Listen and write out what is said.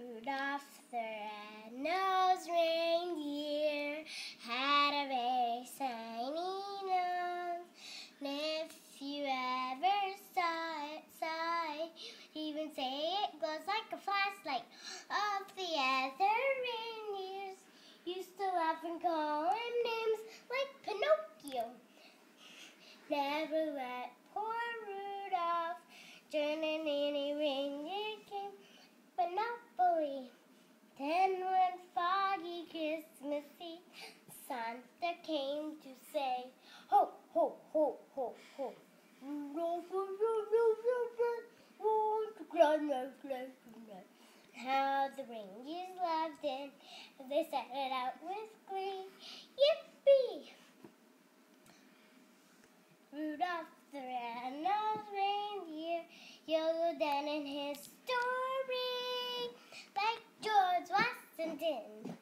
Rudolph the red-nosed reindeer had a very shiny nose. And if you ever saw it, even say it glows like a flashlight. Of the other reindeers used to laugh and call him names like Pinocchio. Never let poor Rudolph join in any reindeer game. Monopoly. Then one foggy Christmas Eve, Santa came to say, ho, ho, ho, ho, ho. How the reindeers loved it, they set it out with glee. Yippee! Rudolph the red-nosed reindeer yodeled down in his story like George Washington.